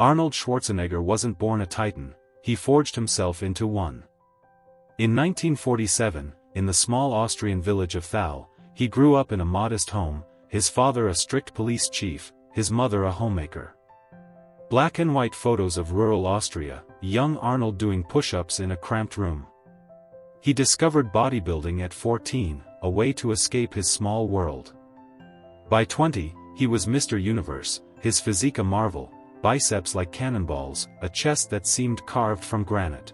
Arnold Schwarzenegger wasn't born a titan, he forged himself into one. In 1947, in the small Austrian village of Thal, he grew up in a modest home, his father a strict police chief, his mother a homemaker. Black and white photos of rural Austria, young Arnold doing push-ups in a cramped room. He discovered bodybuilding at 14, a way to escape his small world. By 20, he was Mr. Universe, his physique a marvel, biceps like cannonballs, a chest that seemed carved from granite.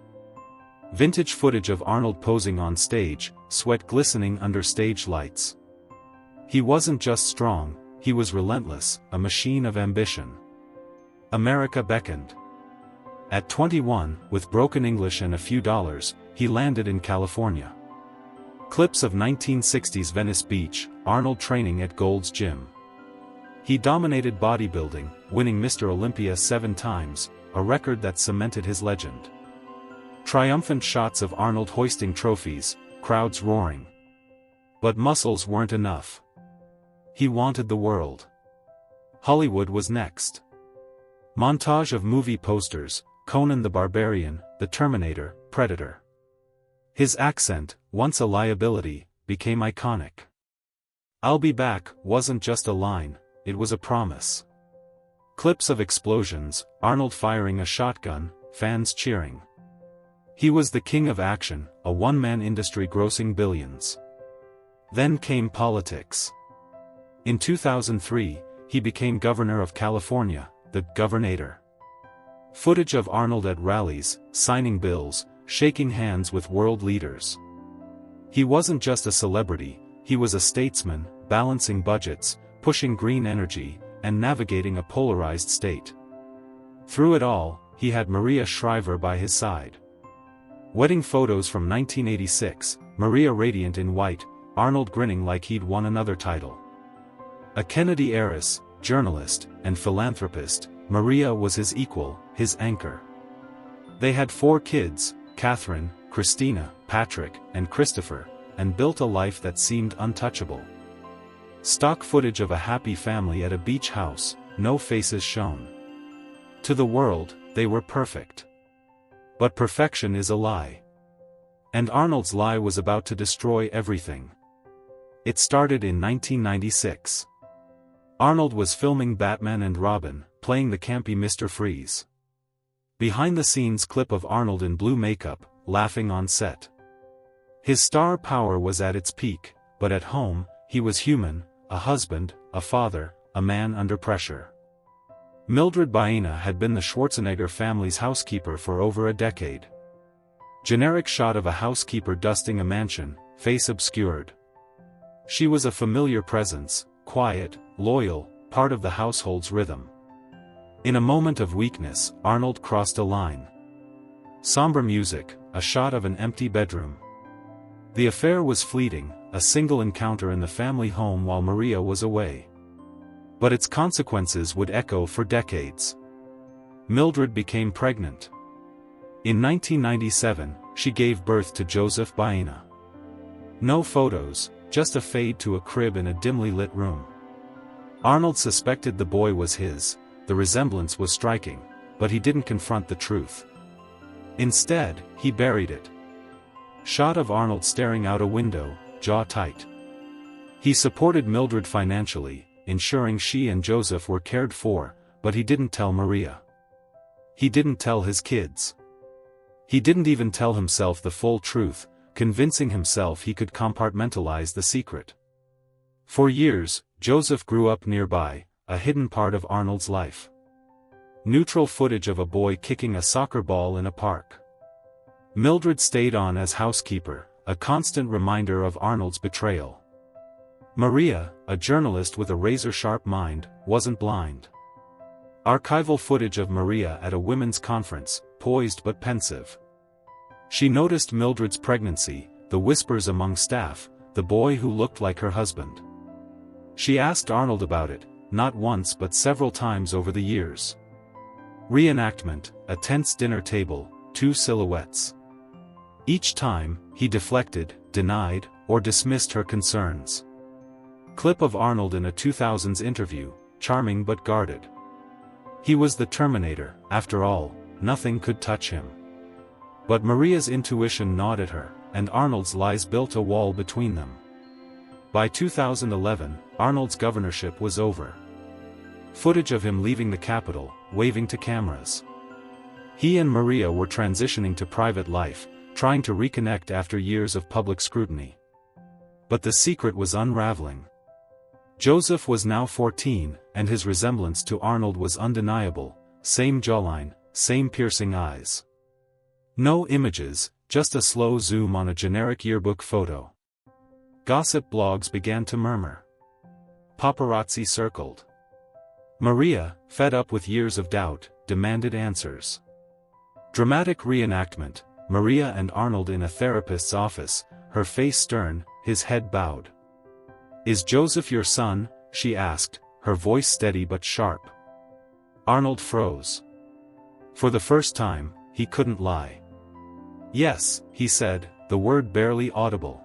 Vintage footage of Arnold posing on stage, sweat glistening under stage lights. He wasn't just strong, he was relentless, a machine of ambition. America beckoned. At 21, with broken English and a few dollars, he landed in California. Clips of 1960s Venice Beach, Arnold training at Gold's Gym. He dominated bodybuilding, winning Mr. Olympia 7 times, a record that cemented his legend. Triumphant shots of Arnold hoisting trophies, crowds roaring. But muscles weren't enough. He wanted the world. Hollywood was next. Montage of movie posters, Conan the Barbarian, The Terminator, Predator. His accent, once a liability, became iconic. "I'll be back" wasn't just a line, it was a promise. Clips of explosions, Arnold firing a shotgun, fans cheering. He was the king of action, a one-man industry grossing billions. Then came politics. In 2003, he became governor of California, the Governator. Footage of Arnold at rallies, signing bills, shaking hands with world leaders. He wasn't just a celebrity, he was a statesman, balancing budgets, pushing green energy, and navigating a polarized state. Through it all, he had Maria Shriver by his side. Wedding photos from 1986, Maria radiant in white, Arnold grinning like he'd won another title. A Kennedy heiress, journalist, and philanthropist, Maria was his equal, his anchor. They had 4 kids, Catherine, Christina, Patrick, and Christopher, and built a life that seemed untouchable. Stock footage of a happy family at a beach house, no faces shown. To the world, they were perfect. But perfection is a lie. And Arnold's lie was about to destroy everything. It started in 1996. Arnold was filming Batman and Robin, playing the campy Mr. Freeze. Behind-the-scenes clip of Arnold in blue makeup, laughing on set. His star power was at its peak, but at home, he was human, a husband, a father, a man under pressure. Mildred Baena had been the Schwarzenegger family's housekeeper for over a decade. Generic shot of a housekeeper dusting a mansion, face obscured. She was a familiar presence, quiet, loyal, part of the household's rhythm. In a moment of weakness, Arnold crossed a line. Somber music, a shot of an empty bedroom. The affair was fleeting, a single encounter in the family home while Maria was away. But its consequences would echo for decades. Mildred became pregnant. In 1997, she gave birth to Joseph Baena. No photos, just a fade to a crib in a dimly lit room. Arnold suspected the boy was his, the resemblance was striking, but he didn't confront the truth. Instead, he buried it. Shot of Arnold staring out a window, jaw tight. He supported Mildred financially, ensuring she and Joseph were cared for, but he didn't tell Maria. He didn't tell his kids. He didn't even tell himself the full truth, convincing himself he could compartmentalize the secret. For years, Joseph grew up nearby, a hidden part of Arnold's life. Neutral footage of a boy kicking a soccer ball in a park. Mildred stayed on as housekeeper, a constant reminder of Arnold's betrayal. Maria, a journalist with a razor-sharp mind, wasn't blind. Archival footage of Maria at a women's conference, poised but pensive. She noticed Mildred's pregnancy, the whispers among staff, the boy who looked like her husband. She asked Arnold about it, not once but several times over the years. Reenactment, a tense dinner table, 2 silhouettes. Each time, he deflected, denied, or dismissed her concerns. Clip of Arnold in a 2000s interview, charming but guarded. He was the Terminator, after all, nothing could touch him. But Maria's intuition gnawed at her, and Arnold's lies built a wall between them. By 2011, Arnold's governorship was over. Footage of him leaving the Capitol, waving to cameras. He and Maria were transitioning to private life, trying to reconnect after years of public scrutiny. But the secret was unraveling. Joseph was now 14, and his resemblance to Arnold was undeniable, same jawline, same piercing eyes. No images, just a slow zoom on a generic yearbook photo. Gossip blogs began to murmur. Paparazzi circled. Maria, fed up with years of doubt, demanded answers. Dramatic reenactment, Maria and Arnold in a therapist's office, her face stern, his head bowed. "Is Joseph your son?" she asked, her voice steady but sharp. Arnold froze. For the first time, he couldn't lie. "Yes," he said, the word barely audible.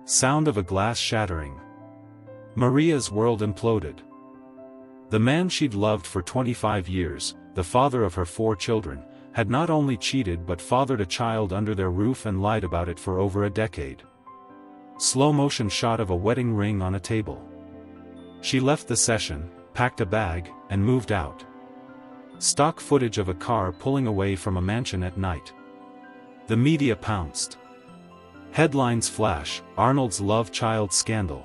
Sound of a glass shattering. Maria's world imploded. The man she'd loved for 25 years, the father of her 4 children, had not only cheated but fathered a child under their roof and lied about it for over a decade. Slow-motion shot of a wedding ring on a table. She left the session, packed a bag, and moved out. Stock footage of a car pulling away from a mansion at night. The media pounced. Headlines flash, Arnold's love child scandal.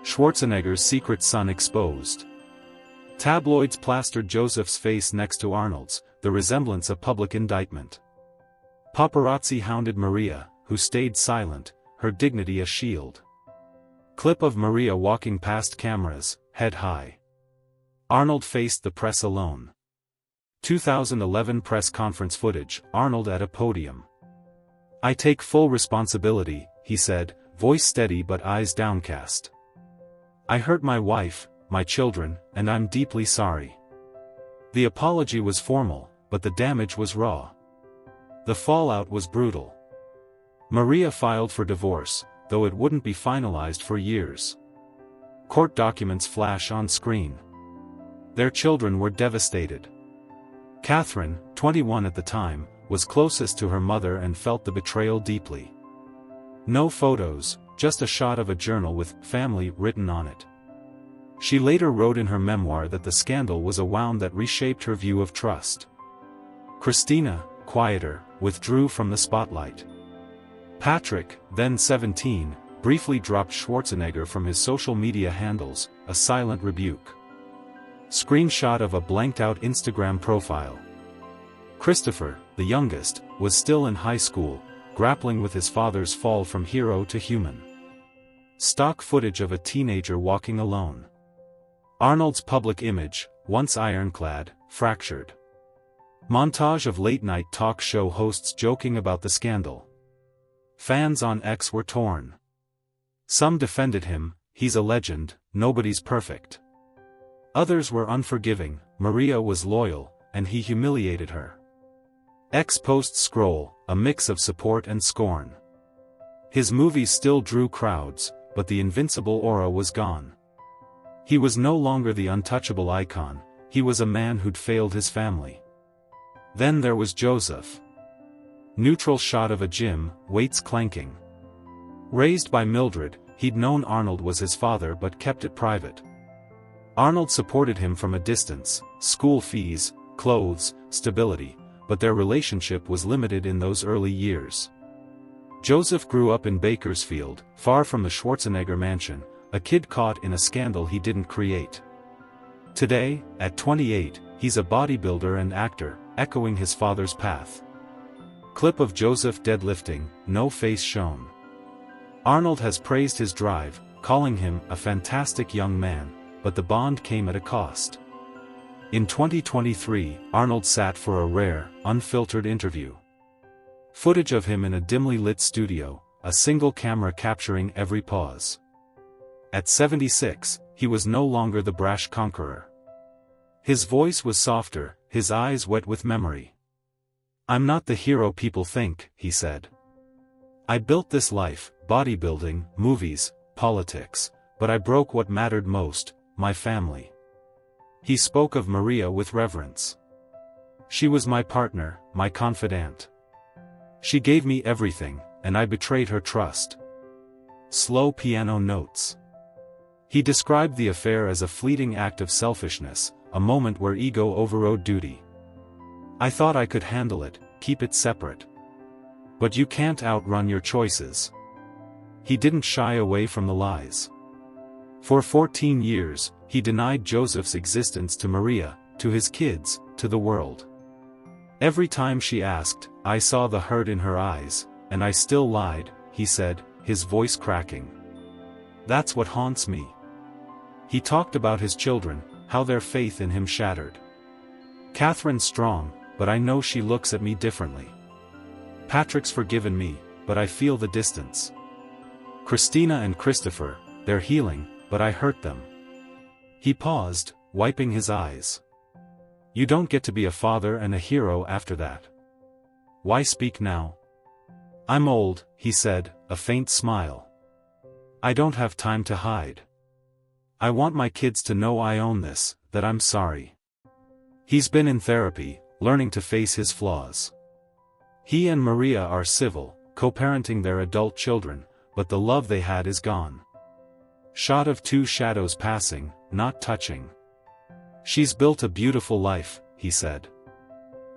Schwarzenegger's secret son exposed. Tabloids plastered Joseph's face next to Arnold's, the resemblance a public indictment. Paparazzi hounded Maria, who stayed silent, her dignity a shield. Clip of Maria walking past cameras, head high. Arnold faced the press alone. 2011 press conference footage, Arnold at a podium. "I take full responsibility," he said, voice steady but eyes downcast. "I hurt my wife, my children, and I'm deeply sorry." The apology was formal, but the damage was raw. The fallout was brutal. Maria filed for divorce, though it wouldn't be finalized for years. Court documents flash on screen. Their children were devastated. Catherine, 21 at the time, was closest to her mother and felt the betrayal deeply. No photos, just a shot of a journal with "family" written on it. She later wrote in her memoir that the scandal was a wound that reshaped her view of trust. Christina, quieter, withdrew from the spotlight. Patrick, then 17, briefly dropped Schwarzenegger from his social media handles, a silent rebuke. Screenshot of a blanked-out Instagram profile. Christopher, the youngest, was still in high school, grappling with his father's fall from hero to human. Stock footage of a teenager walking alone. Arnold's public image, once ironclad, fractured. Montage of late-night talk show hosts joking about the scandal. Fans on X were torn. Some defended him, "He's a legend, nobody's perfect." Others were unforgiving, Maria was loyal, and he humiliated her. X posts scroll, a mix of support and scorn. His movies still drew crowds, but the invincible aura was gone. He was no longer the untouchable icon, he was a man who'd failed his family. Then there was Joseph. Neutral shot of a gym, weights clanking. Raised by Mildred, he'd known Arnold was his father but kept it private. Arnold supported him from a distance, school fees, clothes, stability, but their relationship was limited in those early years. Joseph grew up in Bakersfield, far from the Schwarzenegger mansion, a kid caught in a scandal he didn't create. Today, at 28, he's a bodybuilder and actor, echoing his father's path. Clip of Joseph deadlifting, no face shown. Arnold has praised his drive, calling him a fantastic young man, but the bond came at a cost. In 2023, Arnold sat for a rare, unfiltered interview. Footage of him in a dimly lit studio, a single camera capturing every pause. At 76, he was no longer the brash conqueror. His voice was softer, his eyes wet with memory. "I'm not the hero people think," he said. "I built this life, bodybuilding, movies, politics, but I broke what mattered most, my family." He spoke of Maria with reverence. She was my partner, my confidant. She gave me everything, and I betrayed her trust. Slow piano notes. He described the affair as a fleeting act of selfishness, a moment where ego overrode duty. I thought I could handle it, keep it separate. But you can't outrun your choices. He didn't shy away from the lies. For 14 years, he denied Joseph's existence to Maria, to his kids, to the world. Every time she asked, I saw the hurt in her eyes, and I still lied, he said, his voice cracking. That's what haunts me. He talked about his children, how their faith in him shattered. Catherine's strong, but I know she looks at me differently. Patrick's forgiven me, but I feel the distance. Christina and Christopher, they're healing, but I hurt them. He paused, wiping his eyes. You don't get to be a father and a hero after that. Why speak now? I'm old, he said, a faint smile. I don't have time to hide. I want my kids to know I own this, that I'm sorry. He's been in therapy, learning to face his flaws. He and Maria are civil, co-parenting their adult children, but the love they had is gone. Shot of two shadows passing, not touching. She's built a beautiful life, he said.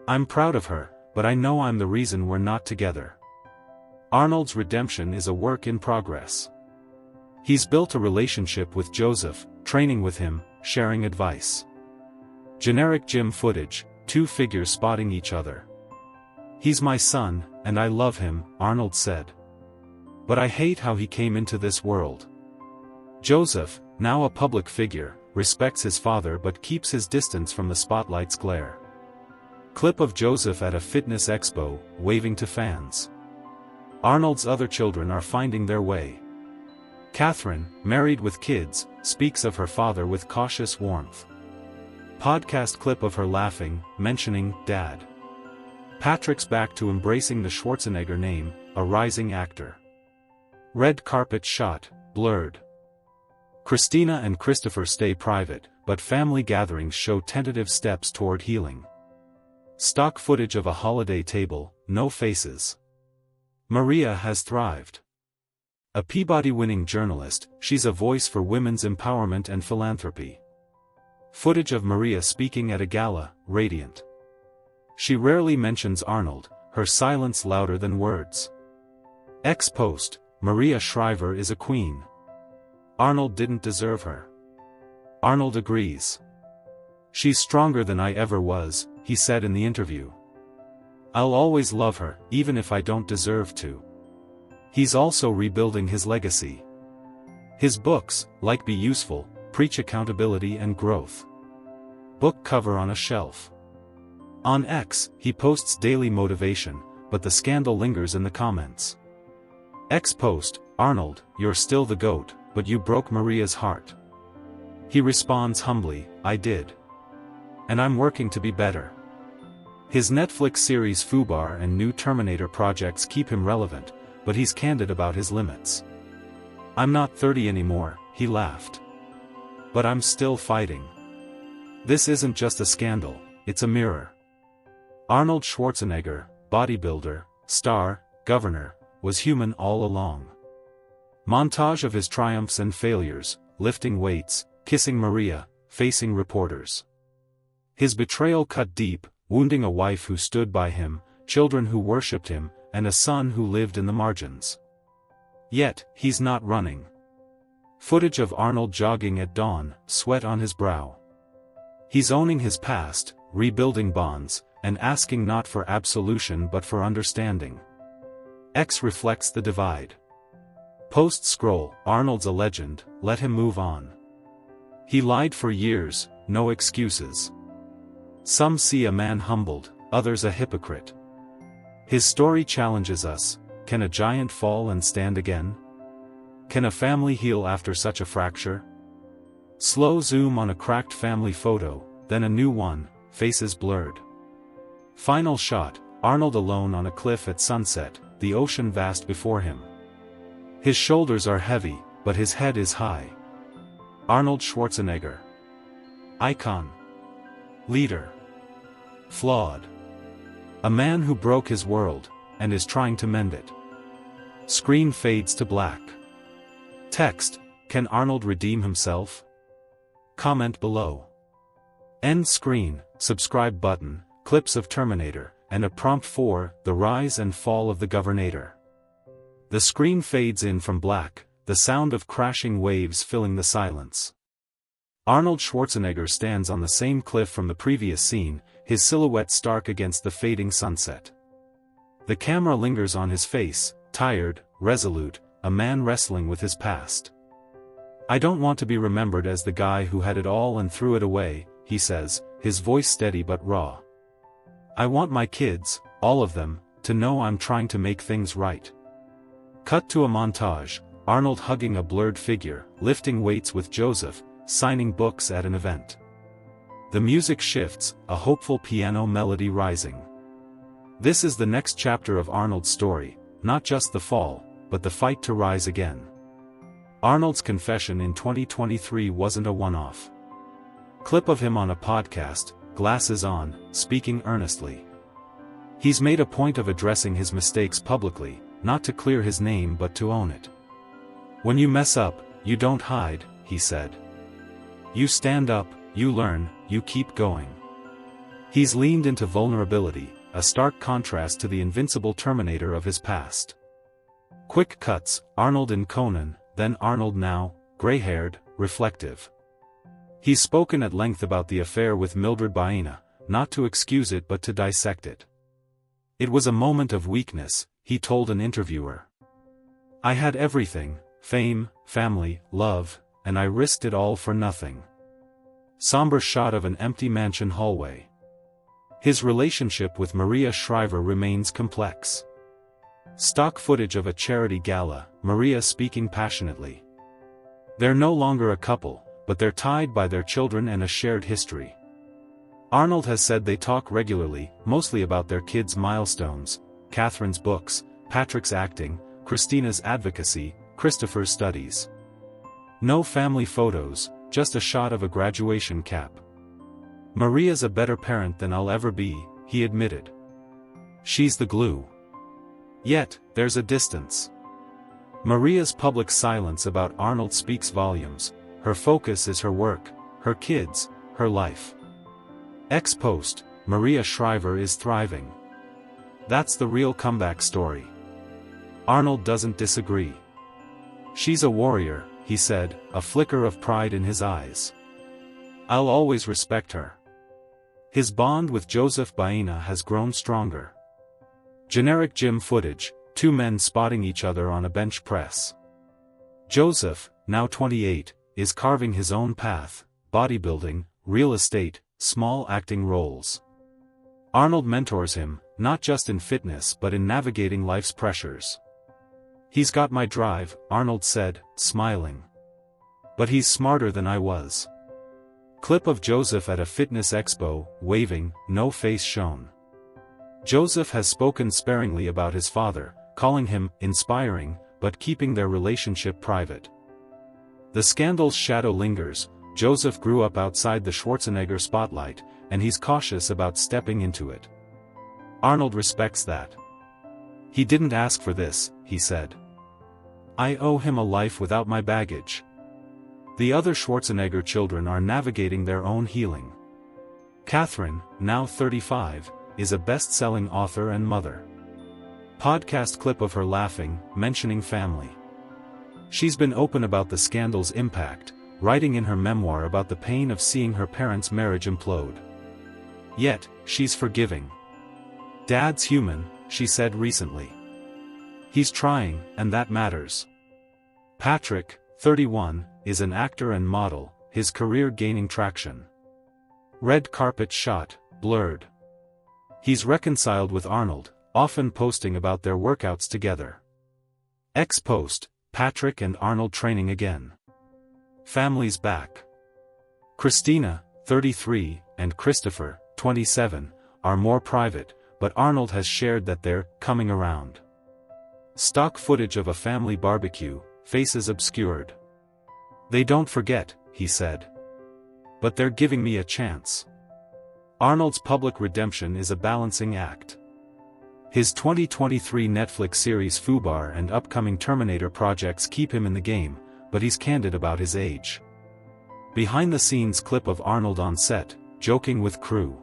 I'm proud of her, but I know I'm the reason we're not together. Arnold's redemption is a work in progress. He's built a relationship with Joseph, training with him, sharing advice. Generic gym footage, two figures spotting each other. He's my son, and I love him, Arnold said. But I hate how he came into this world. Joseph, now a public figure, respects his father but keeps his distance from the spotlight's glare. Clip of Joseph at a fitness expo, waving to fans. Arnold's other children are finding their way. Catherine, married with kids, speaks of her father with cautious warmth. Podcast clip of her laughing, mentioning Dad. Patrick's back to embracing the Schwarzenegger name, a rising actor. Red carpet shot, blurred. Christina and Christopher stay private, but family gatherings show tentative steps toward healing. Stock footage of a holiday table, no faces. Maria has thrived. A Peabody-winning journalist, she's a voice for women's empowerment and philanthropy. Footage of Maria speaking at a gala, radiant. She rarely mentions Arnold, her silence louder than words. Ex-post, Maria Shriver is a queen. Arnold didn't deserve her. Arnold agrees. She's stronger than I ever was, he said in the interview. I'll always love her, even if I don't deserve to. He's also rebuilding his legacy. His books, like Be Useful, preach accountability and growth. Book cover on a shelf. On X, he posts daily motivation, but the scandal lingers in the comments. X post, Arnold, you're still the GOAT, but you broke Maria's heart. He responds humbly, I did. And I'm working to be better. His Netflix series FUBAR and new Terminator projects keep him relevant, but he's candid about his limits. I'm not 30 anymore, he laughed. But I'm still fighting. This isn't just a scandal, it's a mirror. Arnold Schwarzenegger, bodybuilder, star, governor, was human all along. Montage of his triumphs and failures, lifting weights, kissing Maria, facing reporters. His betrayal cut deep, wounding a wife who stood by him, children who worshipped him, and a son who lived in the margins. Yet, he's not running. Footage of Arnold jogging at dawn, sweat on his brow. He's owning his past, rebuilding bonds, and asking not for absolution but for understanding. X reflects the divide. Post scroll, Arnold's a legend, let him move on. He lied for years, no excuses. Some see a man humbled, others a hypocrite. His story challenges us, can a giant fall and stand again? Can a family heal after such a fracture? Slow zoom on a cracked family photo, then a new one, faces blurred. Final shot, Arnold alone on a cliff at sunset, the ocean vast before him. His shoulders are heavy, but his head is high. Arnold Schwarzenegger. Icon. Leader. Flawed. A man who broke his world, and is trying to mend it. Screen fades to black. Text, can Arnold redeem himself? Comment below. End screen, subscribe button, clips of Terminator, and a prompt for The Rise and Fall of the Governator. The screen fades in from black, the sound of crashing waves filling the silence. Arnold Schwarzenegger stands on the same cliff from the previous scene, his silhouette stark against the fading sunset. The camera lingers on his face, tired, resolute, a man wrestling with his past. I don't want to be remembered as the guy who had it all and threw it away, he says, his voice steady but raw. I want my kids, all of them, to know I'm trying to make things right. Cut to a montage, Arnold hugging a blurred figure, lifting weights with Joseph, signing books at an event. The music shifts, a hopeful piano melody rising. This is the next chapter of Arnold's story, not just the fall, but the fight to rise again. Arnold's confession in 2023 wasn't a one-off. Clip of him on a podcast, glasses on, speaking earnestly. He's made a point of addressing his mistakes publicly, not to clear his name but to own it. When you mess up, you don't hide, he said. You stand up, you learn, you keep going. He's leaned into vulnerability, a stark contrast to the invincible Terminator of his past. Quick cuts, Arnold in Conan, then Arnold now, gray-haired, reflective. He's spoken at length about the affair with Mildred Baena, not to excuse it but to dissect it. It was a moment of weakness, he told an interviewer. I had everything, fame, family, love, and I risked it all for nothing. Somber shot of an empty mansion hallway. His relationship with Maria Shriver remains complex. Stock footage of a charity gala, Maria speaking passionately. They're no longer a couple, but they're tied by their children and a shared history. Arnold has said they talk regularly, mostly about their kids' milestones, Catherine's books, Patrick's acting, Christina's advocacy, Christopher's studies. No family photos, just a shot of a graduation cap. Maria's a better parent than I'll ever be, he admitted. She's the glue. Yet, there's a distance. Maria's public silence about Arnold speaks volumes. Her focus is her work, her kids, her life. Ex post, Maria Shriver is thriving. That's the real comeback story. Arnold doesn't disagree. She's a warrior, he said, a flicker of pride in his eyes. I'll always respect her. His bond with Joseph Baena has grown stronger. Generic gym footage, two men spotting each other on a bench press. Joseph, now 28, is carving his own path, bodybuilding, real estate, small acting roles. Arnold mentors him, not just in fitness but in navigating life's pressures. He's got my drive, Arnold said, smiling. But he's smarter than I was. Clip of Joseph at a fitness expo, waving, no face shown. Joseph has spoken sparingly about his father, calling him inspiring, but keeping their relationship private. The scandal's shadow lingers. Joseph grew up outside the Schwarzenegger spotlight, and he's cautious about stepping into it. Arnold respects that. He didn't ask for this, he said. I owe him a life without my baggage. The other Schwarzenegger children are navigating their own healing. Catherine, now 35, is a best-selling author and mother. Podcast clip of her laughing, mentioning family. She's been open about the scandal's impact, writing in her memoir about the pain of seeing her parents' marriage implode. Yet, she's forgiving. Dad's human, she said recently. He's trying, and that matters. Patrick, 31, is an actor and model, his career gaining traction. Red carpet shot, blurred. He's reconciled with Arnold, often posting about their workouts together. Ex-post, Patrick and Arnold training again. Families back. Christina, 33, and Christopher, 27, are more private, but Arnold has shared that they're coming around. Stock footage of a family barbecue, faces obscured. They don't forget, he said. But they're giving me a chance. Arnold's public redemption is a balancing act. His 2023 Netflix series Fubar and upcoming Terminator projects keep him in the game, but he's candid about his age. Behind-the-scenes clip of Arnold on set, joking with crew.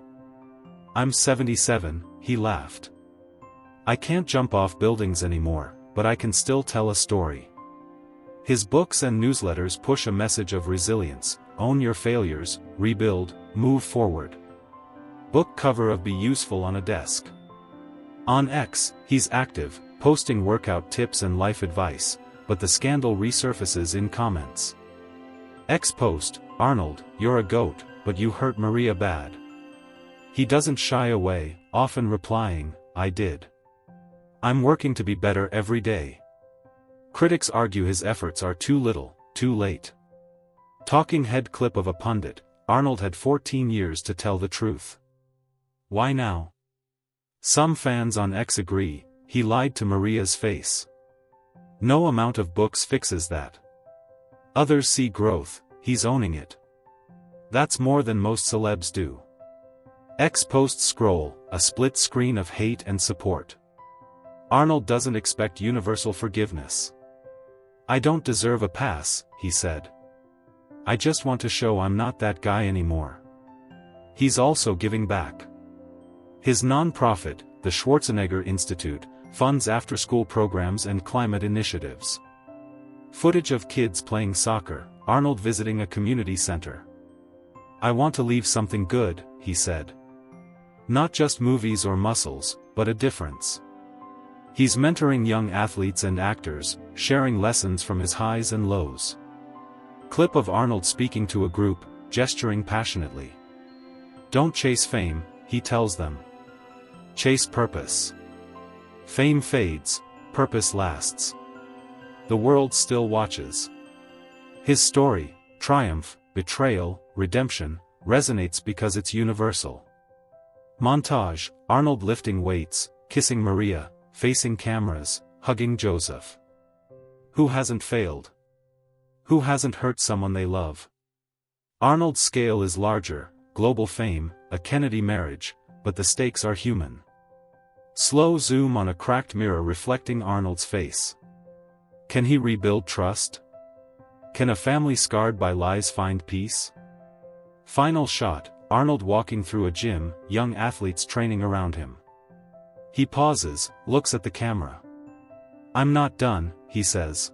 "I'm 77, he laughed. I can't jump off buildings anymore, but I can still tell a story." His books and newsletters push a message of resilience: own your failures, rebuild, move forward. Book cover of Be Useful on a desk. On X, he's active, posting workout tips and life advice, but the scandal resurfaces in comments. X post: "Arnold, you're a goat, but you hurt Maria bad." He doesn't shy away, often replying, "I did. I'm working to be better every day." Critics argue his efforts are too little, too late. Talking head clip of a pundit: Arnold had 14 years to tell the truth. Why now? Some fans on X agree, he lied to Maria's face. No amount of books fixes that. Others see growth, he's owning it. That's more than most celebs do. X posts scroll, a split screen of hate and support. Arnold doesn't expect universal forgiveness. "I don't deserve a pass," he said. "I just want to show I'm not that guy anymore." He's also giving back. His non-profit, the Schwarzenegger Institute, funds after-school programs and climate initiatives. Footage of kids playing soccer, Arnold visiting a community center. "I want to leave something good," he said. "Not just movies or muscles, but a difference." He's mentoring young athletes and actors, sharing lessons from his highs and lows. Clip of Arnold speaking to a group, gesturing passionately. "Don't chase fame," he tells them. "Chase purpose. Fame fades, purpose lasts. The world still watches." His story, triumph, betrayal, redemption, resonates because it's universal. Montage: Arnold lifting weights, kissing Maria, facing cameras, hugging Joseph. Who hasn't failed? Who hasn't hurt someone they love? Arnold's scale is larger: global fame, a Kennedy marriage, but the stakes are human. Slow zoom on a cracked mirror reflecting Arnold's face. Can he rebuild trust? Can a family scarred by lies find peace? Final shot: Arnold walking through a gym, young athletes training around him. He pauses, looks at the camera. "I'm not done," he says.